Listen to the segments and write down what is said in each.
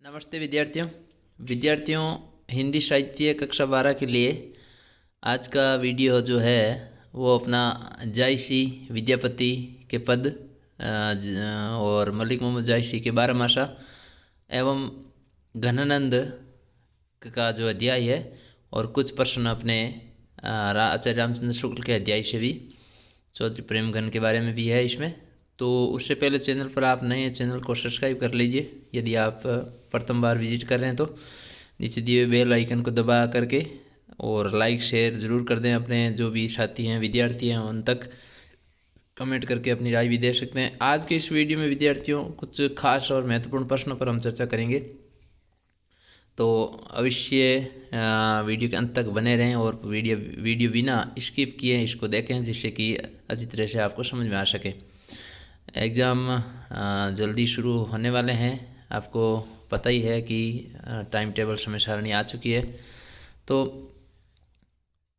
नमस्ते विद्यार्थियों हिंदी साहित्य कक्षा 12 के लिए आज का वीडियो जो है वो अपना जायसी विद्यापति के पद और मलिक मोहम्मद जायसी के बारहमासा एवं घनानंद का जो अध्याय है और कुछ प्रश्न अपने आचार्य रामचंद्र शुक्ल के अध्याय से भी चौधरी प्रेमघन के बारे में भी है इसमें। तो उससे पहले चैनल पर आप नए हैं, चैनल को सब्सक्राइब कर लीजिए। यदि आप प्रथम बार विजिट कर रहे हैं तो नीचे दिए हुए बेल आइकन को दबा करके और लाइक शेयर ज़रूर कर दें। अपने जो भी साथी हैं, विद्यार्थी हैं, उन तक कमेंट करके अपनी राय भी दे सकते हैं। आज के इस वीडियो में विद्यार्थियों कुछ खास और महत्वपूर्ण प्रश्नों पर हम चर्चा करेंगे, तो अवश्य वीडियो के अंत तक बने रहें और वीडियो बिना स्किप किए इसको देखें, जिससे कि अच्छी तरह से आपको समझ में आ सके। एग्ज़ाम जल्दी शुरू होने वाले हैं, आपको पता ही है कि टाइम टेबल समय सारणी आ चुकी है। तो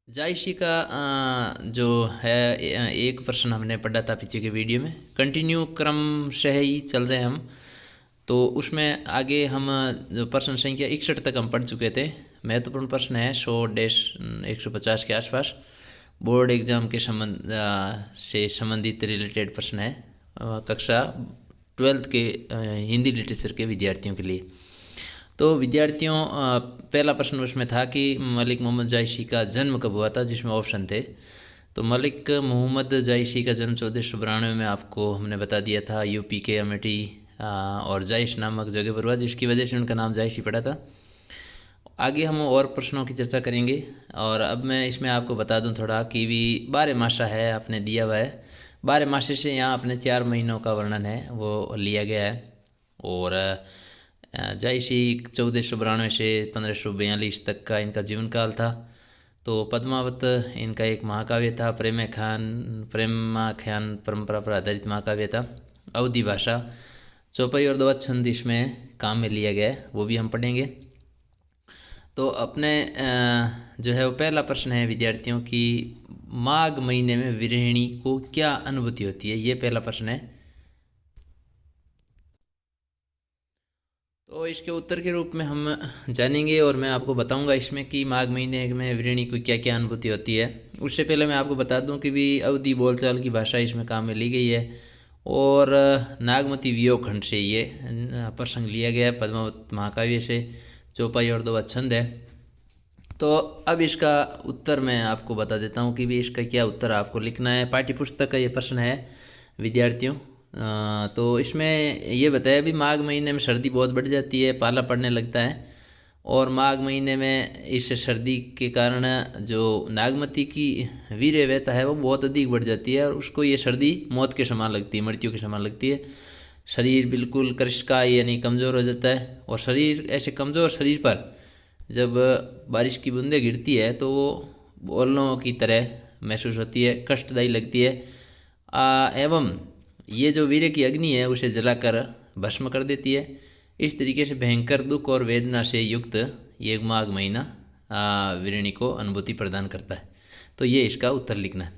जायसी का जो है एक प्रश्न हमने पढ़ा था पीछे के वीडियो में, कंटिन्यू क्रम से ही चल रहे हैं हम। तो उसमें आगे हम जो प्रश्न संख्या 61 तक हम पढ़ चुके थे। महत्वपूर्ण प्रश्न है 100-150 के आसपास, बोर्ड एग्ज़ाम के से संबंधित रिलेटेड प्रश्न है कक्षा 12th के हिंदी लिटरेचर के विद्यार्थियों के लिए। तो विद्यार्थियों पहला प्रश्न उसमें था कि मलिक मोहम्मद जायसी का जन्म कब हुआ था, जिसमें ऑप्शन थे। तो मलिक मोहम्मद जायसी का जन्म 1492 में आपको हमने बता दिया था, यूपी के अमेठी और जायश नामक जगह पर हुआ, जिसकी वजह से उनका नाम जायसी पड़ा था। आगे हम और प्रश्नों की चर्चा करेंगे। और अब मैं इसमें आपको बता दूं थोड़ा कि भी बारहमासा है आपने दिया हुआ है। बारहमासे से यहाँ अपने 4 महीनों का वर्णन है वो लिया गया है। और जायसी 1492 से 1542 तक का इनका जीवन काल था। तो पद्मावत इनका एक महाकाव्य था, प्रेमाख्यान परंपरा पर आधारित महाकाव्य था। अवधी भाषा, चौपाई और 2 छंद इसमें काम में लिया गया है, वो भी हम पढ़ेंगे। तो अपने जो है वो पहला प्रश्न है विद्यार्थियों की, माघ महीने में विरहिणी को क्या अनुभूति होती है, ये पहला प्रश्न है। तो इसके उत्तर के रूप में हम जानेंगे और मैं आपको बताऊंगा इसमें कि माघ महीने में विरहिणी को क्या क्या अनुभूति होती है। उससे पहले मैं आपको बता दूं कि भी अवधी बोलचाल की भाषा इसमें काम में ली गई है और नागमती वियोग खंड से ये प्रसंग लिया गया है, पद्मावत महाकाव्य से, चौपाई और 2 छंद है। तो अब इसका उत्तर मैं आपको बता देता हूँ कि भी इसका क्या उत्तर आपको लिखना है। पाठ्यपुस्तक का ये प्रश्न है विद्यार्थियों। तो इसमें ये बताया भी माघ महीने में सर्दी बहुत बढ़ जाती है, पाला पड़ने लगता है और माघ महीने में इस सर्दी के कारण जो नागमती की वीर्यवता है वो बहुत अधिक बढ़ जाती है और उसको ये सर्दी मौत के समान लगती है, मृत्यु के समान लगती है। शरीर बिल्कुल कृशकाय यानी कमज़ोर हो जाता है और शरीर ऐसे कमज़ोर शरीर पर जब बारिश की बूंदें गिरती है तो वो बोलों की तरह महसूस होती है, कष्टदायी लगती है एवं ये जो वीर्य की अग्नि है उसे जलाकर भस्म कर देती है। इस तरीके से भयंकर दुख और वेदना से युक्त ये माघ महीना विरहिणी को अनुभूति प्रदान करता है। तो ये इसका उत्तर लिखना है।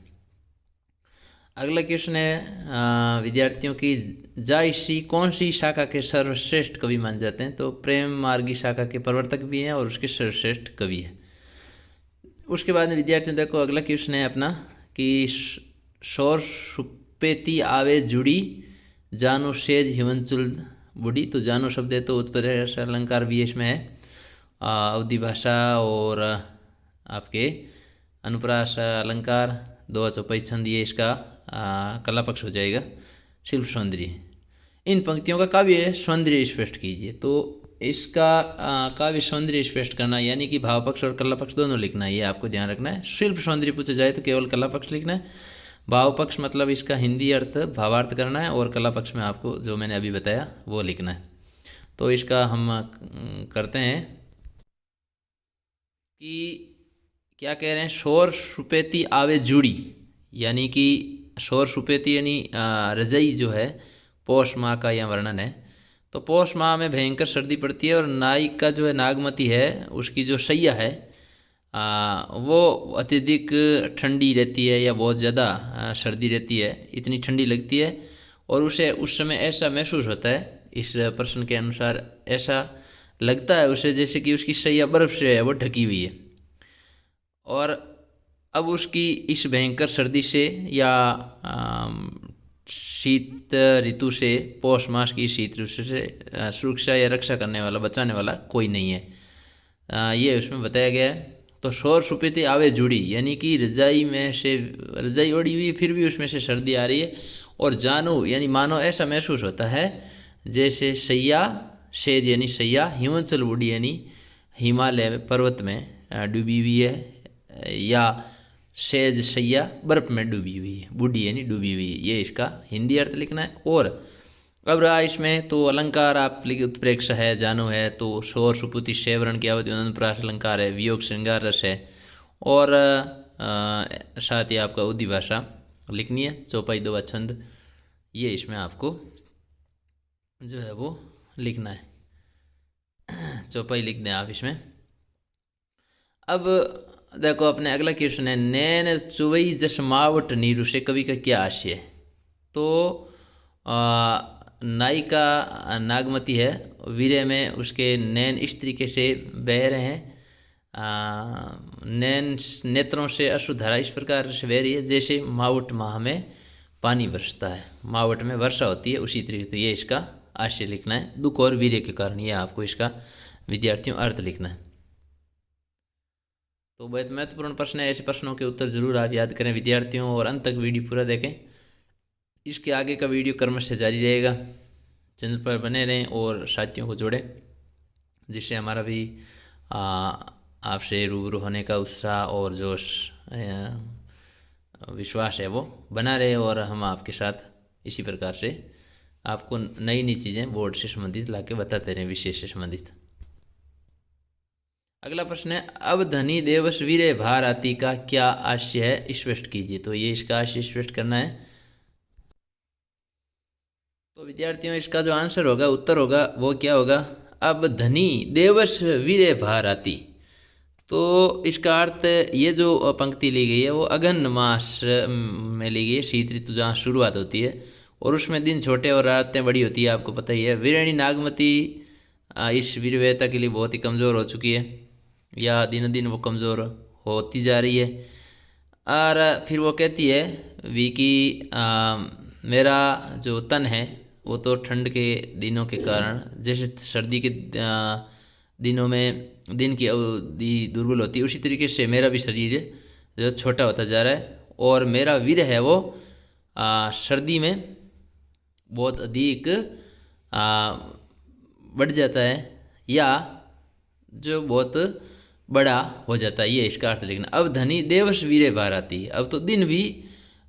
अगला क्वेश्चन है विद्यार्थियों की, जायसी कौन सी शाखा के सर्वश्रेष्ठ कवि माने जाते हैं। तो प्रेम मार्गी शाखा के प्रवर्तक भी हैं और उसके सर्वश्रेष्ठ कवि हैं। उसके बाद में विद्यार्थियों देखो अगला क्वेश्चन है अपना कि शौर सुपेति आवे जुड़ी, जानो सेज हिमंचुल बुढ़ी। तो जानो शब्द है तो उत्प्रेरस अलंकार भी इसमें है, अवधी भाषा और आपके अनुप्रास अलंकार, 2 चौपाई छंद, ये इसका कला पक्ष हो जाएगा। शिल्प सौंदर्य, इन पंक्तियों का काव्य सौंदर्य स्पष्ट कीजिए। तो इसका काव्य सौंदर्य स्पष्ट करना यानी कि भाव पक्ष और कला पक्ष दोनों लिखना है, ये आपको ध्यान रखना है। शिल्प सौंदर्य पूछा जाए तो केवल कला पक्ष लिखना है, भाव पक्ष मतलब इसका हिंदी अर्थ भावार्थ करना है और कला पक्ष में आपको जो मैंने अभी बताया वो लिखना है। तो इसका हम करते हैं कि क्या कह रहे हैं, शौर सुपेति आवे जुड़ी, यानी कि शौर सुपेति यानी रजई जो है पौष माह का यह वर्णन है। तो पौष माह में भयंकर सर्दी पड़ती है और नायिक का जो है नागमती है उसकी जो शैया है वो अत्यधिक ठंडी रहती है या बहुत ज़्यादा सर्दी रहती है, इतनी ठंडी लगती है और उसे उस समय ऐसा महसूस होता है, इस प्रश्न के अनुसार ऐसा लगता है उसे जैसे कि उसकी शैया बर्फ़ से है वो ढकी हुई है। और अब उसकी इस भयंकर सर्दी से या शीत ऋतु से, पौष मास की शीत ऋतु से सुरक्षा या रक्षा करने वाला, बचाने वाला कोई नहीं है, ये उसमें बताया गया है। तो शोर सुपीति आवे जुड़ी, यानी कि रजाई में से, रजाई ओढ़ी हुई फिर भी उसमें से सर्दी आ रही है, और जानू यानी मानो ऐसा महसूस होता है जैसे सैया शेज यानी सैया हिमाचल बूढ़ी यानी हिमालय पर्वत में डूबी हुई है, या सेज सैया बर्फ़ में डूबी हुई है, बूढ़ी यानी डूबी हुई है। ये इसका हिंदी अर्थ लिखना है। और अब रहा इसमें तो अलंकार आप लिखिए, उत्प्रेक्ष है, जानो है, तो शोर सुपुति शेवरण की अवधि अनंतप्रास अलंकार है, वियोग श्रृंगार रस है, और साथ ही आपका उदी भाषा लिखनी है, चौपाई दोवा छंद, ये इसमें आपको जो है वो लिखना है, चौपाई लिख दें आप इसमें। अब देखो अपने अगला क्वेश्चन है, नैन चुवई जस मावट नीरू से कवि का क्या आशय है। तो नायिका नागमती है, वीर्य में उसके नैन इस तरीके से बह रहे हैं, नैन नेत्रों से अश्रुधारा इस प्रकार से बह रही है जैसे मावट माह में पानी बरसता है, मावट में वर्षा होती है, उसी तरीके से ये इसका आशय लिखना है, दुख और वीर्य के कारण। ये आपको इसका विद्यार्थियों अर्थ लिखना है। तो बहुत महत्वपूर्ण प्रश्न है, ऐसे प्रश्नों के उत्तर जरूर आप याद करें विद्यार्थियों, और अंत तक वीडियो पूरा देखें। इसके आगे का वीडियो क्रमश से जारी रहेगा, चैनल पर बने रहें और साथियों को जोड़ें, जिससे हमारा भी आपसे रूबरू होने का उत्साह और जोश विश्वास है वो बना रहे, और हम आपके साथ इसी प्रकार से आपको नई नई चीज़ें बोर्ड से संबंधित ला के बताते रहें, विषय से संबंधित। अगला प्रश्न है, अब धनी देवस वीरे भारती का क्या आशय है, स्पष्ट कीजिए। तो ये इसका आशय स्पष्ट करना है। तो विद्यार्थियों इसका जो आंसर होगा, उत्तर होगा, वो क्या होगा, अब धनी देवस वीरे भारती। तो इसका अर्थ, ये जो पंक्ति ली गई है वो अगहन मास में ली गई है, शीत ऋतु जहाँ शुरुआत होती है, और उसमें दिन छोटे और रातें बड़ी होती है, आपको पता ही है। वीरणी नागमती इस वीरवेता के लिए बहुत ही कमज़ोर हो चुकी है, या दिन दिन वो कमज़ोर होती जा रही है। और फिर वो कहती है वी कि मेरा जो तन है वो तो ठंड के दिनों के कारण, जैसे सर्दी के दिनों में दिन की अवधि दुर्बल होती है, उसी तरीके से मेरा भी शरीर जो छोटा होता जा रहा है, और मेरा वीर है वो सर्दी में बहुत अधिक बढ़ जाता है, या जो बहुत बड़ा हो जाता है। ये इसका अर्थ लिखना। अब धनी देवस वीरे भारती, अब तो दिन भी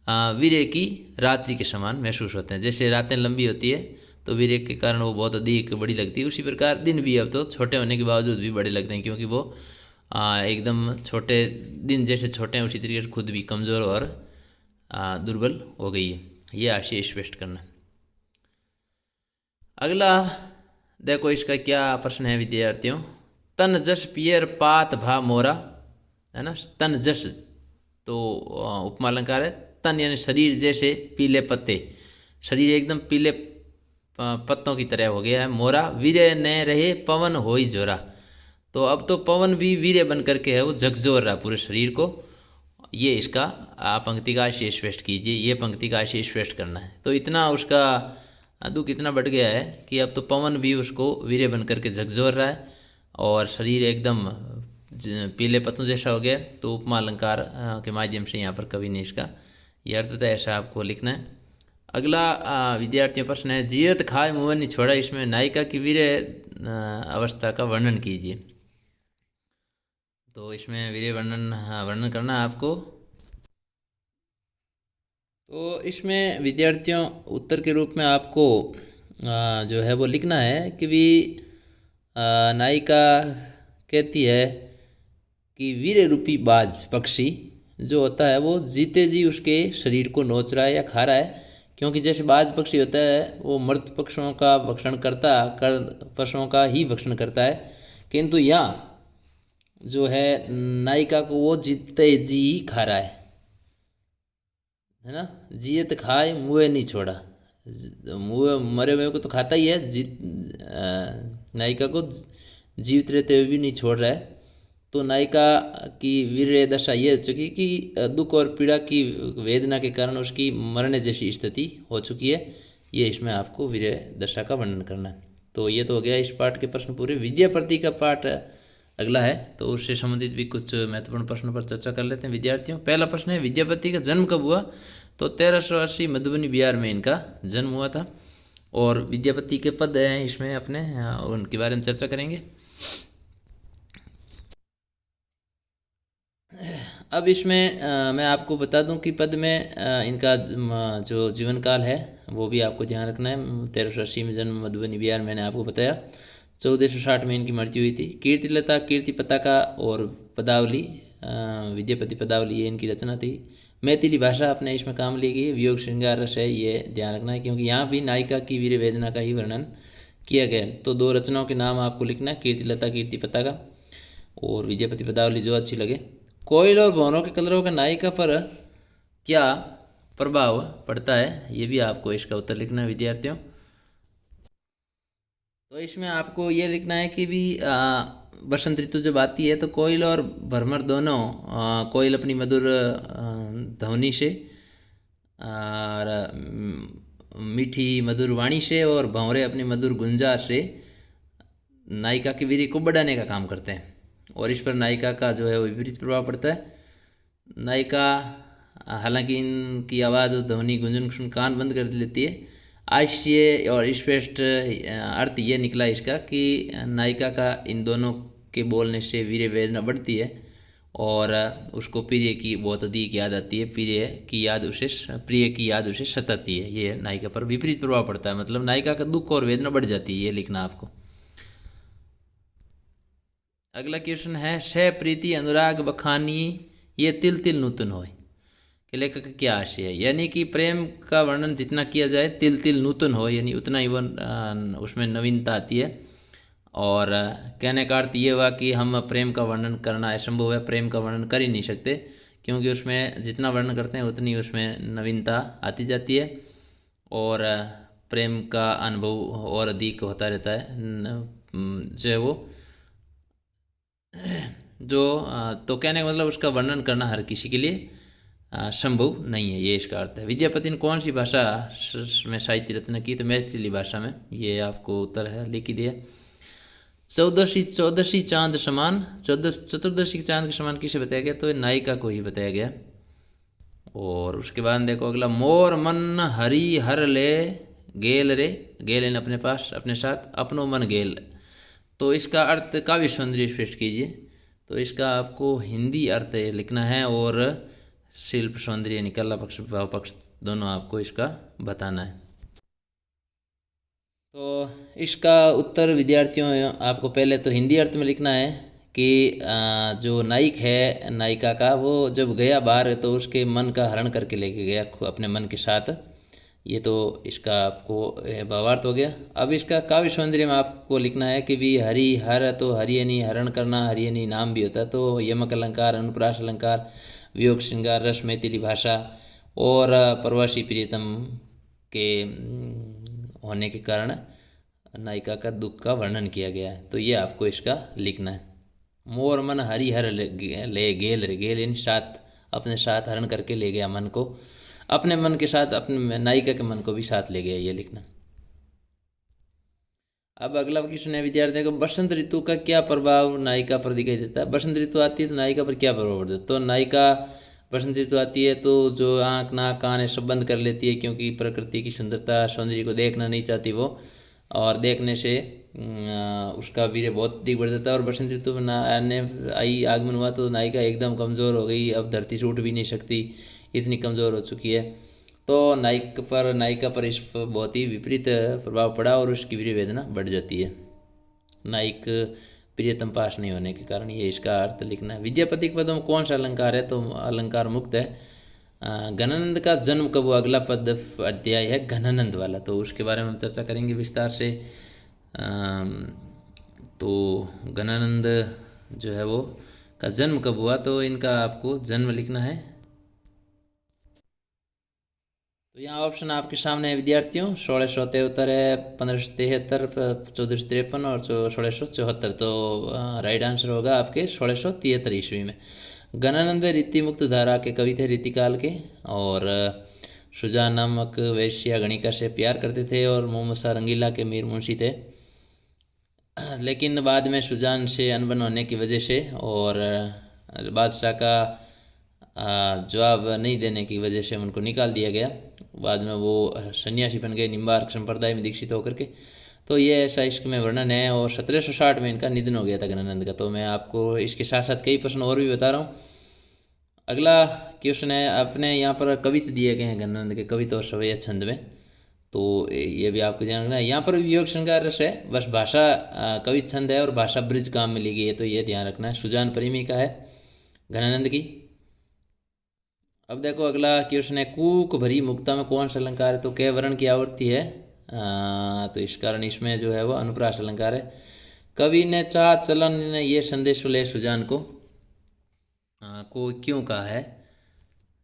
वीर्य की रात्रि के समान महसूस होते हैं। जैसे रातें लंबी होती है तो वीर्य के कारण वो बहुत अधिक बड़ी लगती है, उसी प्रकार दिन भी अब तो छोटे होने के बावजूद भी बड़े लगते हैं, क्योंकि वो एकदम छोटे, दिन जैसे छोटे हैं उसी तरीके से खुद भी कमज़ोर और दुर्बल हो गई है। ये आशय स्पष्ट करना। अगला देखो इसका क्या प्रश्न है विद्यार्थियों, तन जस पियर पात भा मोरा, है ना। तन जस तो उपमा अलंकार है, तन यानी शरीर जैसे पीले पत्ते, शरीर एकदम पीले पत्तों की तरह हो गया है। मोरा वीर्य न रहे पवन होई जोरा, तो अब तो पवन भी वीर्य बन करके है वो झकझोर रहा पूरे शरीर को। ये इसका आप पंक्ति का आशय स्पष्ट कीजिए, ये पंक्ति का आशय स्पष्ट करना है। तो इतना उसका दुख इतना बढ़ गया है कि अब तो पवन भी उसको वीर्य बन करके झकझोर रहा है, और शरीर एकदम पीले पत्तों जैसा हो गया। तो उपमा अलंकार के माध्यम से यहाँ पर कवि ने इसका ये अर्थ बताया, ऐसा आपको लिखना है। अगला विद्यार्थियों प्रश्न है, जियत खाए मुवन नहीं छोड़ा, इसमें नायिका की वीर्य अवस्था का वर्णन कीजिए। तो इसमें वीर्य वर्णन करना है आपको। तो इसमें विद्यार्थियों उत्तर के रूप में आपको जो है वो लिखना है कि भी नायिका कहती है कि वीर रूपी बाज पक्षी जो होता है वो जीते जी उसके शरीर को नोच रहा है या खा रहा है, क्योंकि जैसे बाज पक्षी होता है वो मृत पक्षियों का भक्षण पशुओं का ही भक्षण करता है, किंतु यहाँ जो है नायिका को वो जीते जी ही खा रहा है ना। जियत खाए मुँह नहीं छोड़ा, मुँह मरे हुए को तो खाता ही है, नायिका को जीवित रहते हुए भी नहीं छोड़ रहा है। तो नायिका की वीर्य दशा ये हो चुकी कि दुख और पीड़ा की वेदना के कारण उसकी मरने जैसी स्थिति हो चुकी है। ये इसमें आपको वीर्य दशा का वर्णन करना है। तो ये तो हो गया इस पाठ के प्रश्न पूरे। विद्यापति का पाठ अगला है, तो उससे संबंधित भी कुछ महत्वपूर्ण प्रश्नों पर चर्चा कर लेते हैं विद्यार्थियों। पहला प्रश्न है, विद्यापति का जन्म कब हुआ? तो 1380 मधुबनी बिहार में इनका जन्म हुआ था। और विद्यापति के पद हैं इसमें अपने, उनके बारे में चर्चा करेंगे। अब इसमें मैं आपको बता दूं कि पद में इनका जो जीवन काल है वो भी आपको ध्यान रखना है। 1380 में जन्म, मधुबनी बिहार, मैंने आपको बताया। 1460 में इनकी मृत्यु हुई थी। कीर्तिलता, कीर्ति पताका और पदावली, विद्यापति पदावली, ये इनकी रचना थी। मैथिली भाषा अपने इसमें काम ली गई। वियोग श्रृंगार रस है, ये ध्यान रखना है, क्योंकि यहाँ भी नायिका की वीर वेदना का ही वर्णन किया गया है। तो 2 रचनाओं के नाम आपको लिखना है, कीर्तिलता, कीर्ति पताका, और विद्यापति पदावली, जो अच्छी लगे। कोयल और भंवरों के कलरव का नायिका पर क्या प्रभाव पड़ता है, ये भी आपको इसका उत्तर लिखना है विद्यार्थियों। तो इसमें आपको ये लिखना है कि भी बसंत ऋतु जब आती है तो कोयल और भ्रमर दोनों, कोयल अपनी मधुर ध्वनि से और मीठी मधुर वाणी से, और भंवरे अपनी मधुर गुंजार से नायिका की वीर्य को बढ़ाने का काम करते हैं। और इस पर नायिका का जो है वो विपरीत प्रभाव पड़ता है। नायिका हालांकि इनकी आवाज़ और ध्वनि गुंजन सुन कान बंद कर लेती है। आश्चर्य और स्पष्ट अर्थ ये निकला इसका कि नायिका का इन दोनों के बोलने से वीर्य वेदना बढ़ती है और उसको प्रिय की बहुत अधिक याद आती है। प्रिय की याद उसे सताती है। ये नायिका पर विपरीत प्रभाव पड़ता है, मतलब नायिका का दुख और वेदना बढ़ जाती है, ये लिखना आपको। अगला क्वेश्चन है, स प्रीति अनुराग बखानी ये तिल तिल नूतन होय, कि लेखक का क्या आशय है? यानी कि प्रेम का वर्णन जितना किया जाए तिल तिल नूतन हो, यानी उतना ही उसमें नवीनता आती है। और कहने का अर्थ ये हुआ कि हम प्रेम का वर्णन करना असंभव है, प्रेम का वर्णन कर ही नहीं सकते, क्योंकि उसमें जितना वर्णन करते हैं उतनी उसमें नवीनता आती जाती है और प्रेम का अनुभव और अधिक होता रहता है। जो है वो जो तो कहने का मतलब उसका वर्णन करना हर किसी के लिए संभव नहीं है, ये इसका अर्थ है। विद्यापति ने कौन सी भाषा में साहित्य रचना की? तो मैथिली भाषा में। ये आपको उत्तर है, लिख दिया। चौदशी चांद समान, चतुर्दशी चांद के समान किसे बताया गया? तो नायिका को ही बताया गया। और उसके बाद देखो अगला, मोर मन हरि हर ले गेल रे, गेल इन अपने पास, अपने साथ, अपनो मन गेल। तो इसका अर्थ काव्य सौंदर्य स्पष्ट कीजिए। तो इसका आपको हिंदी अर्थ लिखना है और शिल्प सौंदर्य निकला पक्ष भाव पक्ष दोनों आपको इसका बताना है। तो इसका उत्तर विद्यार्थियों आपको पहले तो हिंदी अर्थ में लिखना है कि जो नायक है नायिका का, वो जब गया बाहर तो उसके मन का हरण करके लेके गया अपने मन के साथ। ये तो इसका आपको भावार्थ हो गया। अब इसका काव्य सौंदर्य में आपको लिखना है कि भी हरि हर, तो हरियनी हरण करना, हरियनी नाम भी होता है, तो यमक अलंकार, अनुप्रास अलंकार, वियोग श्रृंगार रस, मैथिली भाषा और प्रवासी प्रियतम के होने के कारण नायिका का दुख का वर्णन किया गया है। तो ये आपको इसका लिखना है। मोर मन हरि हर ले गेल रे, गेल इन साथ, अपने साथ हरण करके ले गया मन को, अपने मन के साथ अपने नायिका के मन को भी साथ ले गया, ये लिखना। अब अगला क्वेश्चन है विद्यार्थियों को, बसंत ऋतु का क्या प्रभाव नायिका पर दिखाई देता है? बसंत ऋतु आती है तो नायिका पर क्या प्रभाव पड़ता है? तो नायिका बसंत ऋतु आती है तो जो आँख नाक कान है सब बंद कर लेती है, क्योंकि प्रकृति की सुंदरता सौंदर्य को देखना नहीं चाहती वो, और देखने से उसका वीर्य बहुत अधिक बढ़ जाता है। और बसंत ऋतु में आगमन हुआ तो नायिका एकदम कमज़ोर हो गई, अब धरती से उठ भी नहीं सकती, इतनी कमज़ोर हो चुकी है। तो नायिका पर इस पर बहुत ही विपरीत प्रभाव पड़ा और उसकी वीर्य वेदना बढ़ जाती है, नायिक प्रियतम पास नहीं होने के कारण। ये इसका अर्थ लिखना है। विद्यापति के पदों में कौन सा अलंकार है? तो अलंकार मुक्त है। घनानंद का जन्म कब हुआ? अगला पद अध्याय है घनानंद वाला, तो उसके बारे में हम चर्चा करेंगे विस्तार से। तो घनानंद जो है वो का जन्म कब हुआ? तो इनका आपको जन्म लिखना है। तो यहाँ ऑप्शन आपके सामने है विद्यार्थियों, 1673 है, 1573, 1453 और 1674। तो राइट आंसर होगा आपके 1673 ईस्वी में। गणानंद रीति मुक्त धारा के कवि थे रीतिकाल के, और शुजा नामक वैश्या गणिका से प्यार करते थे, और मोहम्मद रंगीला के मीर मुंशी थे। लेकिन बाद में सुजान से अनबन होने की वजह से और बादशाह का जवाब नहीं देने की वजह से उनको निकाल दिया गया। बाद में वो सन्यासी बन गए निम्बार्क संप्रदाय में दीक्षित होकर के। तो ये ऐसा इश्क में वर्णन है, और 1760 में इनका निधन हो गया था गणानंद का। तो मैं आपको इसके साथ साथ कई प्रश्न और भी बता रहा हूँ। अगला क्वेश्चन है, अपने यहाँ पर कविता दिए गए हैं गणानंद के, कविता और सवैया छंद में। तो ये भी आपको ध्यान रखना है। यहाँ पर भी वियोग श्रृंगार रस है, बस भाषा कवि छंद है और भाषा ब्रज काम में ली गई है, तो ये ध्यान रखना है। सुजान परिमिका है गणानंद की। अब देखो अगला क्वेश्चन है, कूक भरी मुक्ता में कौन सा अलंकार है? तो कै वर्ण की आवृत्ति है, तो इस कारण इसमें जो है वो अनुप्रास अलंकार है। कवि ने चाह चलन ने ये संदेश ले सुजान को क्यों कहा है?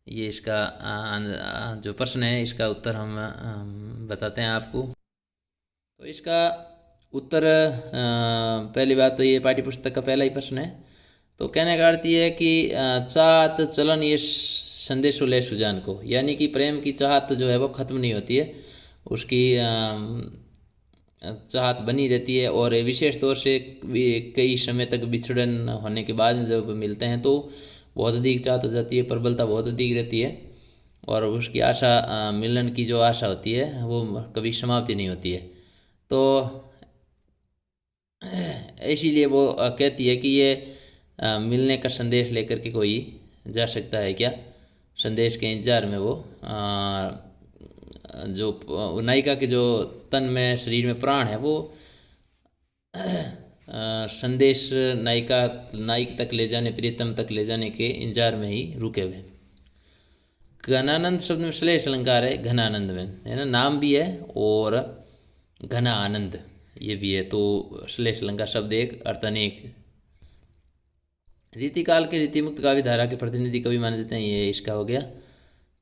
ये इसका जो प्रश्न है, इसका उत्तर हम बताते हैं आपको। तो इसका उत्तर पहली बात तो ये पाठ्यपुस्तक का पहला ही प्रश्न है। तो कहने का अर्थ ये है कि चाहत चलन ये संदेश ले सुजान को, यानी कि प्रेम की चाहत जो है वो ख़त्म नहीं होती है, उसकी चाहत बनी रहती है। और विशेष तौर से कई समय तक बिछड़न होने के बाद जब मिलते हैं तो बहुत अधिक चाहत हो जाती है, प्रबलता बहुत अधिक रहती है, और उसकी आशा मिलन की जो आशा होती है वो कभी समाप्ति नहीं होती है। तो इसीलिए वो कहती है कि ये मिलने का संदेश लेकर के कोई जा सकता है क्या? संदेश के इंतजार में वो जो नायिका के जो तन में शरीर में प्राण है वो संदेश नायक तक ले जाने, प्रियतम तक ले जाने के इंतजार में ही रुके हुए। घनानंद शब्द में श्लेष अलंकार है घनानंद में, है ना, नाम भी है और घना आनंद ये भी है। तो श्लेष अलंकार शब्द एक अर्थ अनेक। रीतिकाल के रीतिमुक्त काव्य धारा के प्रतिनिधि कवि माने जाते हैं, ये इसका हो गया।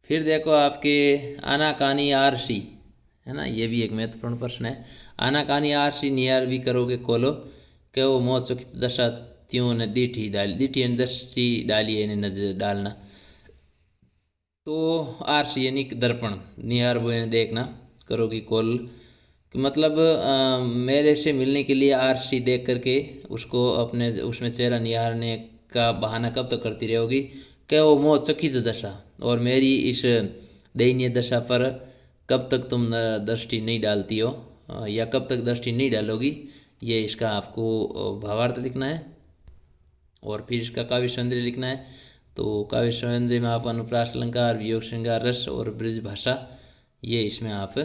फिर देखो आपके आनाकानी आरसी, है ना, ये भी एक महत्वपूर्ण प्रश्न है। आनाकानी आरसी नियार भी करोगे कोलो, क्यों मोह चुकित दशा त्यों ने दीठी डाली, दीठी यानी दृष्टि डाली है नजर डालना। तो आरसी यानी दर्पण, निहार वो यानी देखना, करोगी कोल मतलब मेरे से मिलने के लिए आरसी देख करके उसको अपने उसमें चेहरा निहारने का बहाना कब तक करती रहोगी? क्या वो मोह चकित दशा, और मेरी इस दयनीय दशा पर कब तक तुम दृष्टि नहीं डालती हो, या कब तक दृष्टि नहीं डालोगी? ये इसका आपको भावार्थ लिखना है, और फिर इसका काव्य सौंदर्य लिखना है। तो काव्य सौंदर्य में आप अनुप्रास अलंकार, वियोग श्रृंगार रस और ब्रज भाषा ये इसमें आप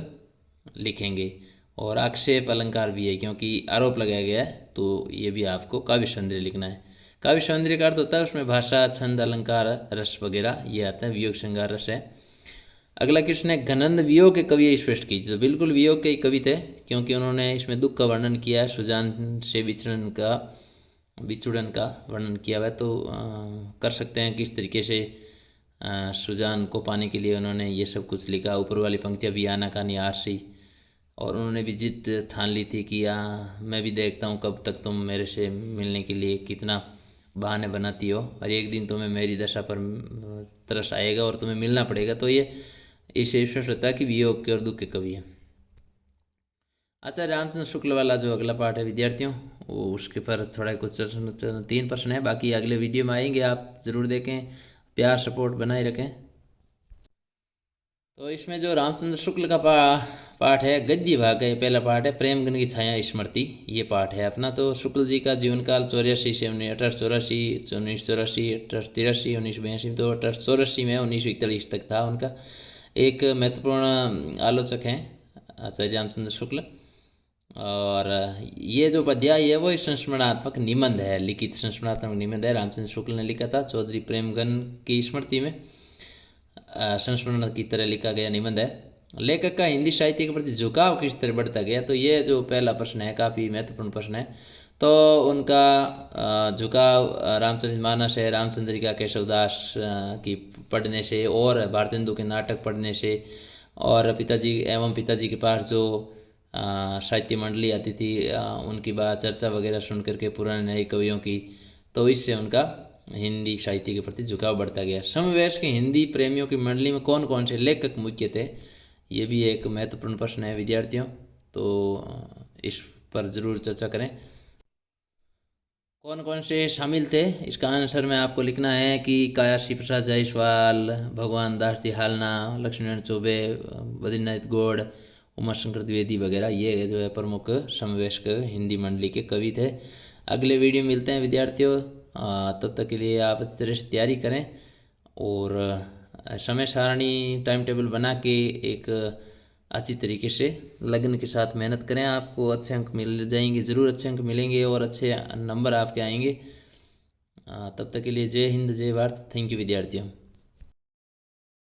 लिखेंगे। और आक्षेप अलंकार भी है, क्योंकि आरोप लगाया गया है, तो ये भी आपको काव्य सौंदर्य लिखना है। काव्य सौंदर्य का अर्थ होता है उसमें भाषा, छंद, अलंकार, रस वगैरह ये आता है। वियोग श्रृंगार रस है। अगला क्वेश्चन है, घनंद वियोग के कवि स्पष्ट कीजिए। तो बिल्कुल वियोग के कवि थे, क्योंकि उन्होंने इसमें दुख का वर्णन किया है, सुजान से विचुड़न का वर्णन किया हुआ है। तो कर सकते हैं किस तरीके से सुजान को पाने के लिए उन्होंने ये सब कुछ लिखा। ऊपर वाली पंक्तियाँ भी आनाकानी आरसी, और उन्होंने भी जिद ठान ली थी कि मैं भी देखता हूँ कब तक तुम मेरे से मिलने के लिए कितना बहाने बनाती हो, और एक दिन तुम्हें मेरी दशा पर तरस आएगा और तुम्हें मिलना पड़ेगा। तो ये इससे विश्वास होता है कि वियोग के और दुख के कवि हैं। आचार्य रामचंद्र शुक्ल वाला जो अगला पार्ट है विद्यार्थियों, वो उसके पर थोड़ा कुछ 3 प्रश्न है, बाकी अगले वीडियो में आएंगे, आप ज़रूर देखें, प्यार सपोर्ट बनाए रखें। तो इसमें जो रामचंद्र शुक्ल का पाठ है, गद्य भाग का ये पहला पाठ है, प्रेमगन की छाया स्मृति, ये पाठ है अपना। तो शुक्ल जी का जीवन काल 84 से 1884, 1984, 1883, 1982, तो 1884 में 1941 तक था उनका। एक महत्वपूर्ण आलोचक हैं आचार्य रामचंद्र शुक्ल, और ये जो पद्याय है वो संस्मरणात्मक निबंध है, लिखित संस्मरणात्मक निबंध है, रामचंद्र शुक्ल ने लिखा था। चौधरी प्रेमगन की स्मृति में संस्मरण की तरह लिखा गया निबंध है। लेखक का हिंदी साहित्य के प्रति झुकाव किस तरह बढ़ता गया? तो ये जो पहला प्रश्न है काफ़ी महत्वपूर्ण प्रश्न है। तो उनका झुकाव रामचरितमानस है, रामचंद्रिका, केशवदास की पढ़ने से, और भारतेंदु के नाटक पढ़ने से, और पिताजी के पास जो साहित्य मंडली आती थी, उनकी बात चर्चा वगैरह सुन करके पुराने नए कवियों की, तो इससे उनका हिंदी साहित्य के प्रति झुकाव बढ़ता गया। समवयस्क के हिंदी प्रेमियों की मंडली में कौन कौन से लेखक मुख्य थे, ये भी एक महत्वपूर्ण प्रश्न है विद्यार्थियों, तो इस पर ज़रूर चर्चा करें। कौन कौन से शामिल थे, इसका आंसर में आपको लिखना है कि कायासी प्रसाद जायसवाल, भगवान दास जी हालना, लक्ष्मीनारायण चौबे, बद्रीनाथ गौड़, उमाशंकर द्विवेदी वगैरह, ये जो है प्रमुख समवयस्क हिंदी मंडली के कवि थे। अगले वीडियो मिलते हैं विद्यार्थियों, तब तक के लिए आप अच्छी तरह से तैयारी करें और समय सारणी टाइम टेबल बना के एक अच्छी तरीके से लगन के साथ मेहनत करें। आपको अच्छे अंक मिल जाएंगे, ज़रूर अच्छे अंक मिलेंगे और अच्छे नंबर आपके आएंगे। तब तक के लिए जय हिंद, जय भारत। थैंक यू विद्यार्थियों।